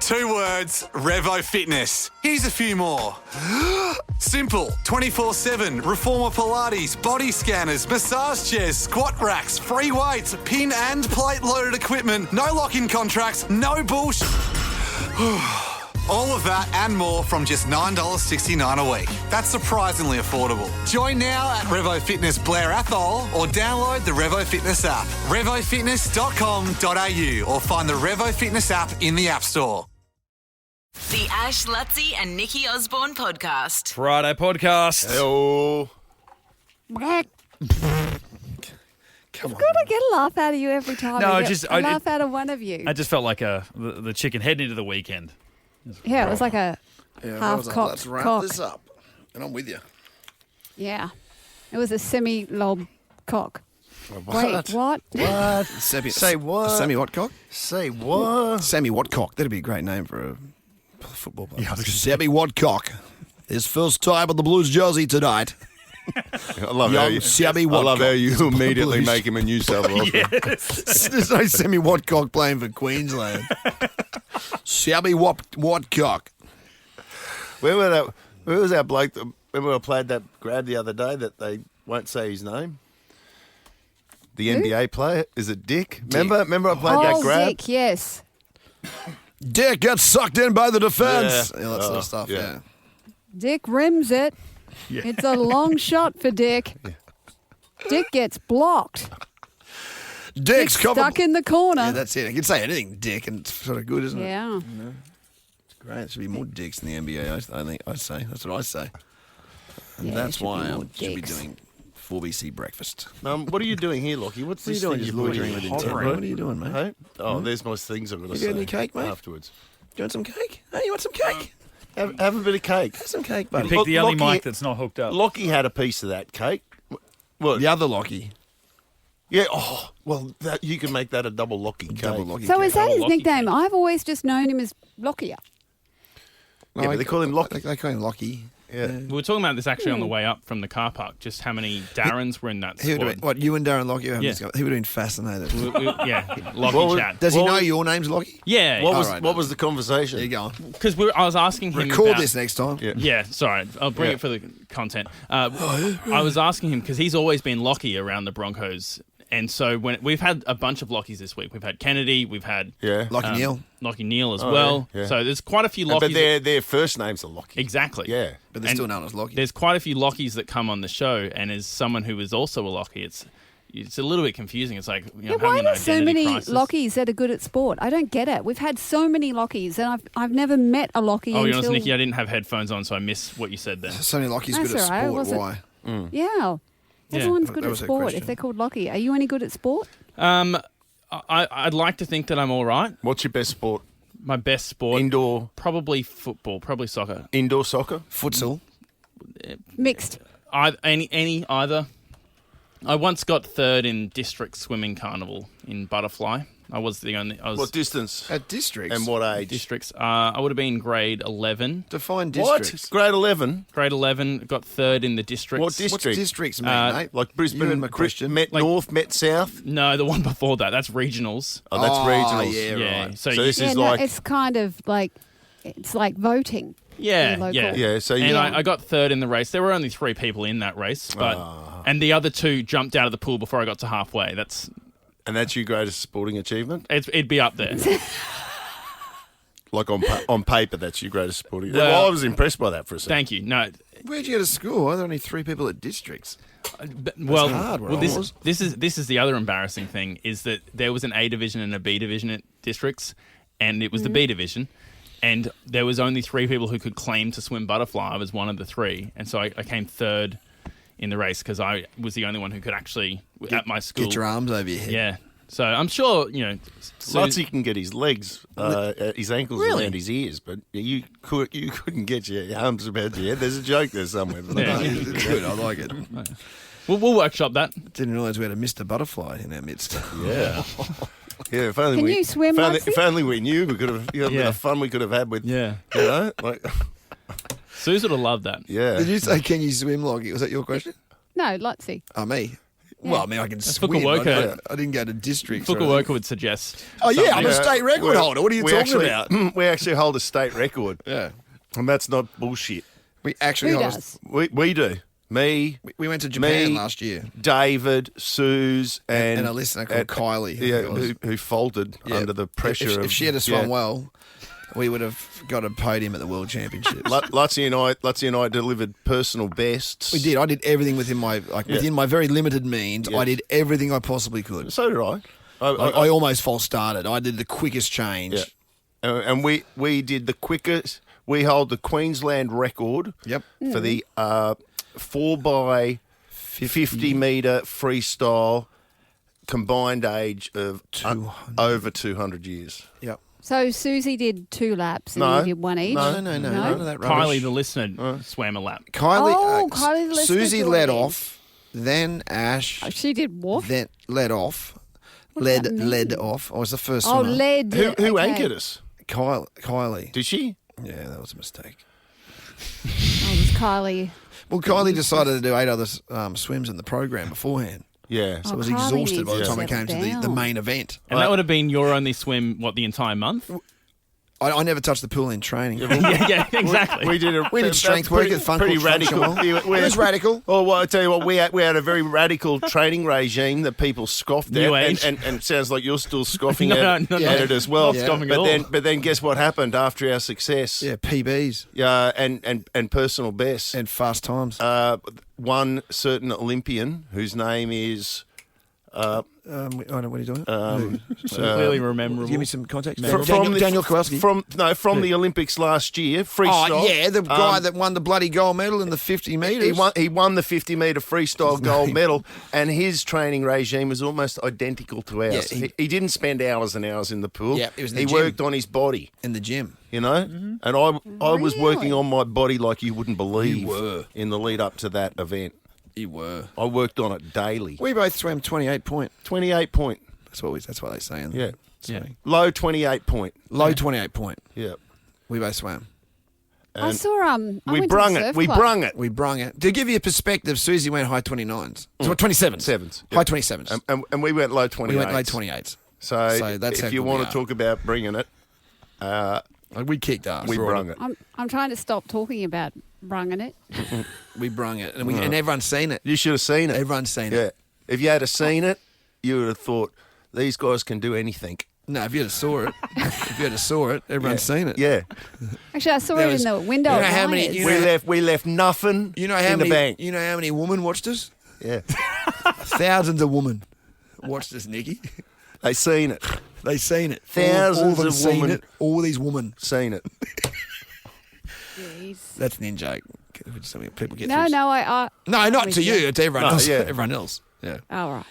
2 words, Revo Fitness. Here's a few more. Simple, 24/7, reformer Pilates, body scanners, massage chairs, squat racks, free weights, pin and plate loaded equipment, no lock-in contracts, no bullshit. All of that and more from just $9.69 a week. That's surprisingly affordable. Join now at Revo Fitness Blair Athol or download the Revo Fitness app. RevoFitness.com.au or find the Revo Fitness app in the App Store. The Ash, Lutzi and Nikki Osborne podcast. Friday podcast. Hello. Come on. Good, I get a laugh out of you every time. No, I laugh out of one of you. I just felt like the chicken heading into the weekend. Yeah, it was like a half-cocked Let's wrap cock. this up. And I'm with you. Yeah. It was a semi-lob cock. What? Wait, what? What? Say what? Sammy Watcock? Say what? Sammy Watcock. That'd be a great name for a football player. Yeah, Sammy Watcock. His first time on the Blues jersey tonight. I love Young Sammy I love how Watcock. you immediately make him a New South Wales. There's no Sammy Watcock playing for Queensland. Sammy Watcock. Where was that bloke that, remember I played that grad the other day that they won't say his name? The NBA player? Is it Dick? Remember I played that grad? Dick, yes. Dick gets sucked in by the defence. Yeah. Yeah, that sort of stuff, yeah. yeah. Dick rims it. Yeah. It's a long shot for Dick. Dick gets blocked. Dick's covered. Stuck in the corner. Yeah, that's it. I can say anything, Dick, and it's sort of good, isn't it? Yeah. It's great. There should be more Dicks in the NBA, I think I'd say. That's what I say. And Yeah, that's there should why be I more should be dicks. doing 4BC breakfast. What are you doing here, Lachie? What's What are this you doing? thing Just you're loitering putting with in? intent. What are you doing, mate? Hey? Oh, there's my things I've got to You say. got any cake, mate? Afterwards. Do you want some cake? Hey, you want some cake? Have a bit of cake. Have some cake, You buddy. picked the only Lachie- mic that's not hooked up. Lachie had a piece of that cake. What? The other Lachie. Yeah. Oh, well, you can make that a double Lachie cake. Double Lachie So cake. is that his Lockie nickname? cake. I've always just known him as Lockyer. Yeah, but they call him Lachie. They call him Lachie. Yeah. We were talking about this actually on the way up from the car park, just how many Darrens were in that He would have squad. been, what, you and Darren Lachie? Yeah. He would have been fascinated. Yeah, Lockie What was- chat. Does he What know was- your name's Lachie? Yeah, What All right, what no. was the conversation? There you go. because I was asking him Record about, this next time. Yeah. Yeah, sorry, I'll bring Yeah. it for the content. I was asking him because he's always been Lockie around the Broncos, and so when we've had a bunch of Lockies this week, we've had Kennedy, we've had Yeah. Lachie Neal. Lockie Neal as Oh, well. yeah, yeah. So there's quite a few Lockies. But their first names are Lachie. Exactly. Yeah. But they're And still known as Lachie. There's quite a few Lockies that come on the show, and as someone who is also a Lockie, it's a little bit confusing. It's like, Yeah, having why an are there so identity many crisis. Lockies that are good at sport? I don't get it. We've had so many Lockies, and I've never met a Lockie Oh, until... you honest, Nikki, I didn't have headphones on, so I missed what you said there. So many Lachie's That's good at all right, sport. was it? Why? Yeah. Yeah. Everyone's That good at was her sport question. if they're called Lockie. Are you any good at sport? I'd like to think that I'm all right. What's your best sport? My best sport, Indoor probably football, probably soccer. soccer? Futsal. Mixed. Either. I once got third in district swimming carnival in butterfly. I was the only. I was What distance? At districts. And what age? districts. I would have been grade 11. Define What? districts. Grade 11? Grade 11, got third in the districts. What What's district? districts mean, mate? Like Brisbane, You and McChristian. Met Like- North, Met South? No, the one before that. That's regionals. Oh, that's regionals. Yeah, Yeah. right. So, So you- this Yeah, is no, like... it's kind of like, it's like voting. yeah, local. yeah. Yeah, so And you... I got third in the race. There were only 3 people in that race, but and the other 2 jumped out of the pool before I got to halfway. And that's your greatest sporting achievement? It'd be up there. Like on paper, that's your greatest sporting... Well- I was impressed by that for a second. Thank you. No, Where'd you go to school? Why are there only 3 people at districts? well, hard where I was. this is the other embarrassing thing is that there was an A division and a B division at districts, and it was the B division, and there was only 3 people who could claim to swim butterfly. I was one of the 3, and so I came third in the race because I was the only one who could actually at my school. Get your arms over your head. Yeah. So I'm sure Lutzi can get his legs, his ankles Really? around his ears, but you couldn't get your arms about your head. There's a joke there somewhere. Yeah. It's good. I like it. We'll workshop that. Didn't realise we had a Mr. Butterfly in our midst. Yeah. Yeah, if only Can we, you swim, if Lutzi? only we knew, we could have, a bit of fun we could have had with, Yeah. like, Suze would have loved that. yeah. Did you say, can you swim, Lockie? Was that your question? No, Lutzi. Oh, me. Well, I mean, I can swim. Fukuoka- I didn't go to districts. or anything. Fukuoka would suggest. Oh, yeah, I'm a something. state record holder. What are you talking about? We actually hold a state record. Yeah. And that's not bullshit. We actually Who hold does? We do. Me, We went to Japan Me. last year. David, Suze, and a listener called Kylie. I think Yeah, it was. who folded Yeah. under the pressure If she had swum yeah. well, we would have got a podium at the World Championships. Lachie and I delivered personal bests. We did. I did everything within my very limited means. Yeah. I did everything I possibly could. So did I. I almost false started. I did the quickest change. Yeah. And we did the quickest. We hold the Queensland record. Yep. For the 4x50 metre freestyle combined age of over 200 years. Yep. So Susie did 2 laps and No. you did 1 each? No. No, none of that rubbish. Kylie, the listener, swam a lap. Kylie, Kylie the listener Susie joined led in. off, then Ash, Oh, she did what? then led off. does that mean? Led off. I was the first Oh, swimmer. led. Who okay. anchored us? Kylie. Did she? Yeah, that was a mistake. Oh, it was Kylie. Well, Kylie decided to do 8 other swims in the program beforehand. Yeah. So I was Kylie exhausted by the needs time to we came to settle the down. main event. And that would have been your only swim, the entire month? I never touched the pool in training. yeah, exactly. We did strength work at pretty radical. It was radical. Oh, well, I tell you what, we had a very radical training regime that people scoffed New at, age. and it sounds like you're still scoffing No, at, no, at it as well. Not scoffing at all. But then, guess what happened after our success? Yeah, PBs and personal bests. and fast times. One certain Olympian whose name is I don't know what are you doing. Clearly memorable. Give me some context. from Daniel Kowalski. from the Olympics last year. Freestyle. Oh yeah, the guy that won the bloody gold medal in the 50 metres. He won the 50 metre freestyle gold medal, and his training regime was almost identical to ours. Yeah, he didn't spend hours and hours in the pool. Yeah, it was in he the gym. worked on his body, in the gym. you know. And I was working Really? on my body like you wouldn't believe. You were. In the lead up to that event. You were. I worked on it daily. We both swam 28 point. 28 point. That's what they say. Yeah. Yeah. Low 28 point. Low 28 point. Yeah. We both swam. I saw I We went to brung the it. surf We club. brung it. We brung it. To give you a perspective, Susie went high 29s. So 27s. Sevens, yeah. High 27s. And we went low 28. we went low 28s. So, that's how if you good want we to are. talk about bringing it, We kicked ass. we brung it. I'm trying to stop talking about brunging it. We brung it. And everyone's seen it. You should have seen it. Everyone's seen Yeah. it. If you had seen it, you would have thought these guys can do anything. No, if you had saw it, everyone's seen it. Yeah. Actually, I saw There it was- in the window. you know of how many- Myers. you know- We left nothing You know how in many? the bank. You know how many women watched us? Yeah. Thousands of women watched us, Nicky. They seen it. They seen it. Thousands all them of seen women. it. All these women. Seen it. Jeez. That's an in joke. Something people get No, through. no, I. No, not with to you. you. To everyone else. yeah. Everyone else. Yeah. Oh, right.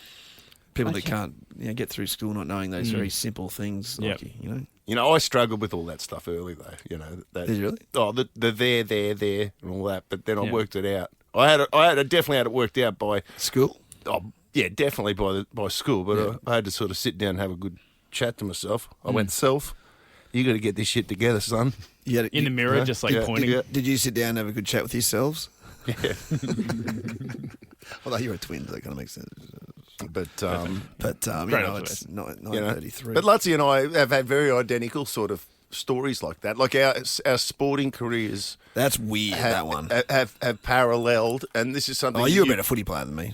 People that Okay. can't get through school not knowing those very simple things. Yep. Like, you know. You know, I struggled with all that stuff early, though. You know, that, Did you really? Oh, the there, and all that. But then I Yeah. worked it out. I definitely had it worked out by. School. Oh, yeah, definitely by school. But I had to sort of sit down and have a good chat to myself. I went self. You got to get this shit together, son. You had, In the mirror, just like Yeah. pointing. Yeah. Did you sit down and have a good chat with yourselves? Yeah. Although you're a twin, that kind of makes sense. But But you Great know, observation. it's not you know, 9:33. but Lachie and I have had very identical sort of stories like that. Like our sporting careers That's weird. that one. have paralleled, and this is something. Oh, that you're a better footy player than me.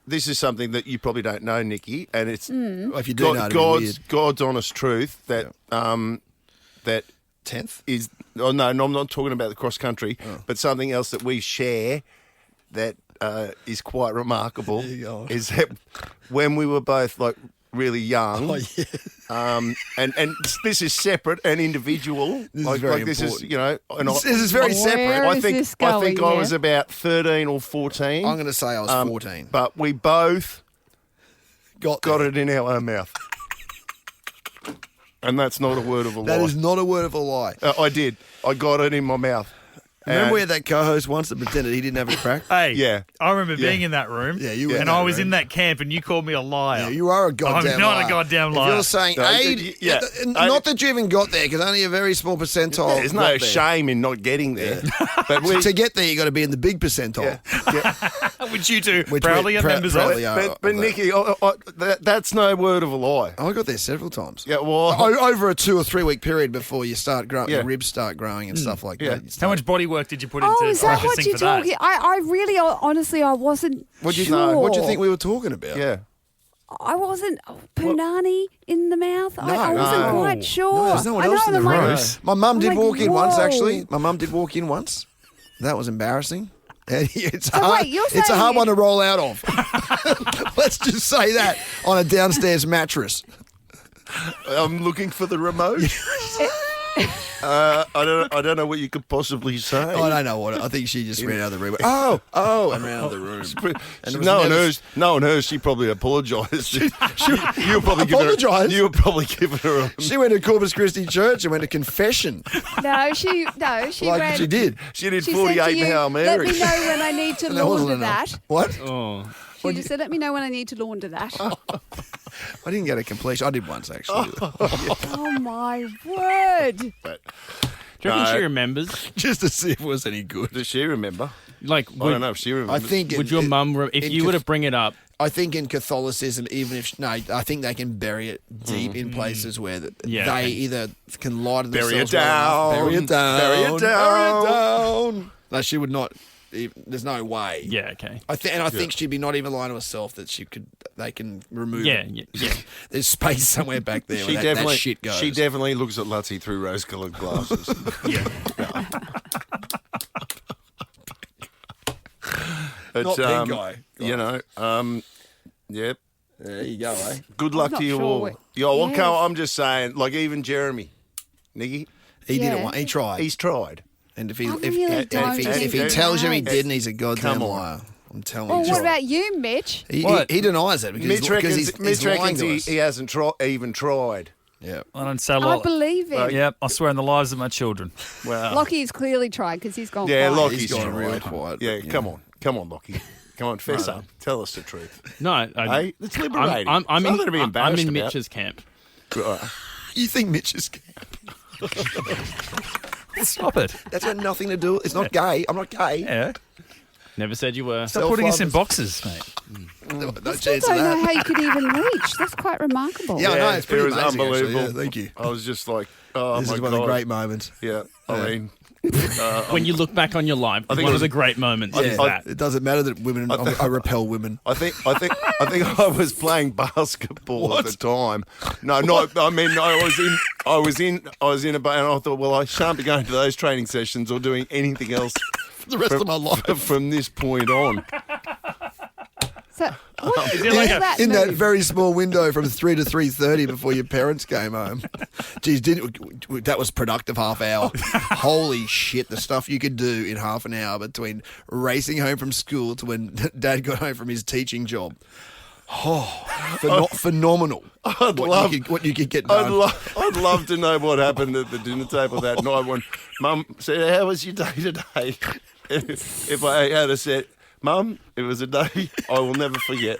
This is something that you probably don't know, Nikki, and it's Well, if you do know, it'd be weird. God's honest truth that that 10th. is. Oh no, I'm not talking about the cross country, but something else that we share that is quite remarkable. There you go. Is that when we were both like really young. Oh, yeah. And this is separate and individual. This is very this is important. you know. And This is very separate. Where I is think this I think going, I yeah? was about 13 or 14. I'm going to say I was 14. But we both Got got there. it in our own mouth. And that's not a word of a lie. That is not a word of a lie. I did. I got it in my mouth. Remember we had that co-host once that pretended he didn't have a crack? Hey, Yeah. I remember being in that room. Yeah, you were in and that I was room. in that camp, and you called me a liar. Yeah, you are a goddamn I'm not liar. a goddamn If liar. you're saying No, aid, yeah. not that you even got there, because only a very small percentile. There's no got there. shame in not getting there. But we, To get there, you got to be in the big percentile. Which you two Which proudly we are members proudly of. are. but Nicky, that's no word of a lie. I got there several times. Yeah, well, Over a 2 or 3 week period before you start growing, Yeah. your ribs start growing and stuff like that. You How start- much body work did you put into Oh, is that what practicing you're for that? talking? I really, honestly, I wasn't What'd you sure. know? What do you think we were talking about? yeah. I wasn't punani in the mouth. I No. wasn't No. quite sure. No, there's no one I else know, in the I'm like, room. My mum did like, walk in once, whoa. actually. My mum did walk in once. That was embarrassing. It's So hard. wait, you're It's a saying hard you- one to roll out of. Let's just say that on a downstairs mattress. I'm looking for the remote. I don't know what you could possibly say. I don't know what. I think she just ran out of the room. Oh, and ran out of the room. And it was No never- one heard. She probably apologised. You were probably Apologised? You were probably giving her a. She went to Corpus Christi Church and went to confession, No, she like ran. she did. She did She 48 said to you, Hail let Marys. me know when I need to And that wasn't launder enough. that. What? Oh. She just said, let me know when I need to launder that. I didn't get a completion. I did once actually, Oh, my word. Do you reckon she remembers? just to see if it was any good. Does she remember? Like, I don't know if she I remembers. think. would your mum, if you were to bring it up, I think in Catholicism, even if I think they can bury it deep in places where Yeah, they okay. either can lie to Bury themselves it down. well enough, bury it down, Bury it down. bury it down. No, she would not. There's no way. yeah, okay. I think she'd be not even lying to herself that she could. They can remove. Yeah, it. yeah. There's space somewhere back there where that shit goes. She definitely looks at Lachie through rose-coloured glasses. Yeah. But, Not pink eye. You know, yep. There you go, eh? Good luck not to you sure all. what- Yeah, well, Yes. Carl, I'm just saying, like even Jeremy, Nicky, He did it. Yeah. He tried. he's tried. And if he I if, really if, don't he, think if he he tells you he has. didn't, he's a goddamn Come on. liar. I'm telling Well, you. what about you, Mitch? He denies it because Mitch reckons, he's lying reckons to he, us. he hasn't even tried. Yeah. I don't sell I all. believe it. Yep, I swear on the lives of my children. Well, Lockie's clearly tried because he's gone yeah, quiet. Lockie's He's gone real tried. quiet. Yeah, come on, Lockie. Come on, fess up. Tell us the truth. No, Hey, it's liberating. I'm It's nothing to be I'm embarrassed in about. Mitch's camp. You think Mitch is gay? Stop it. That's got nothing to do. It's not gay. I'm not gay. Yeah. Never said you were. Stop putting us in Self-love boxes, mate. No I chance still of don't know that. how you could even reach. That's quite remarkable. Yeah, I know. It's pretty it was amazing, actually. unbelievable. Yeah, thank you. I was just like, oh This my is God. one of the great moments. Yeah, I mean, When you look back on your life, think one it of was- the great moments is Yeah, that. it doesn't matter that women. I repel women. I think I was playing basketball at the time. No, I mean I was in a bar and I thought, well, I shan't be going to those training sessions or doing anything else The rest of my life. from this point on. So, what Is it like a- that In that move? very small window from 3 to 3:30 before your parents came home. Geez, that was productive half hour. Holy shit, the stuff you could do in half an hour between racing home from school to when Dad got home from his teaching job. Oh, phenomenal. What you could get done. I'd love to know what happened at the dinner table that night when Mum said, "How was your day today?" If I had said, "Mum, it was a day I will never forget."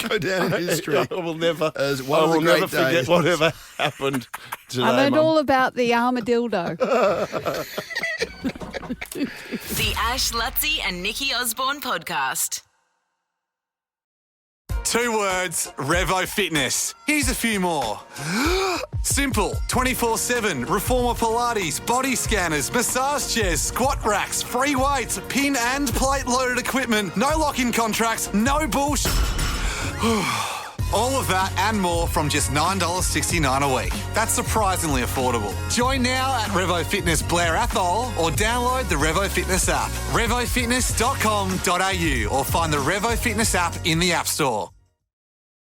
Go down in history. I will never. As one I of the will never great forget days. whatever happened today. I learned Mum. all about the armadillo. The Ash, Lutzi and Nikki Osborne podcast. 2 words, Revo Fitness. Here's a few more. Simple, 24/7, reformer Pilates, body scanners, massage chairs, squat racks, free weights, pin and plate loaded equipment, no lock-in contracts, no bullshit. All of that and more from just $9.69 a week. That's surprisingly affordable. Join now at Revo Fitness Blair Athol or download the Revo Fitness app. RevoFitness.com.au or find the Revo Fitness app in the App Store.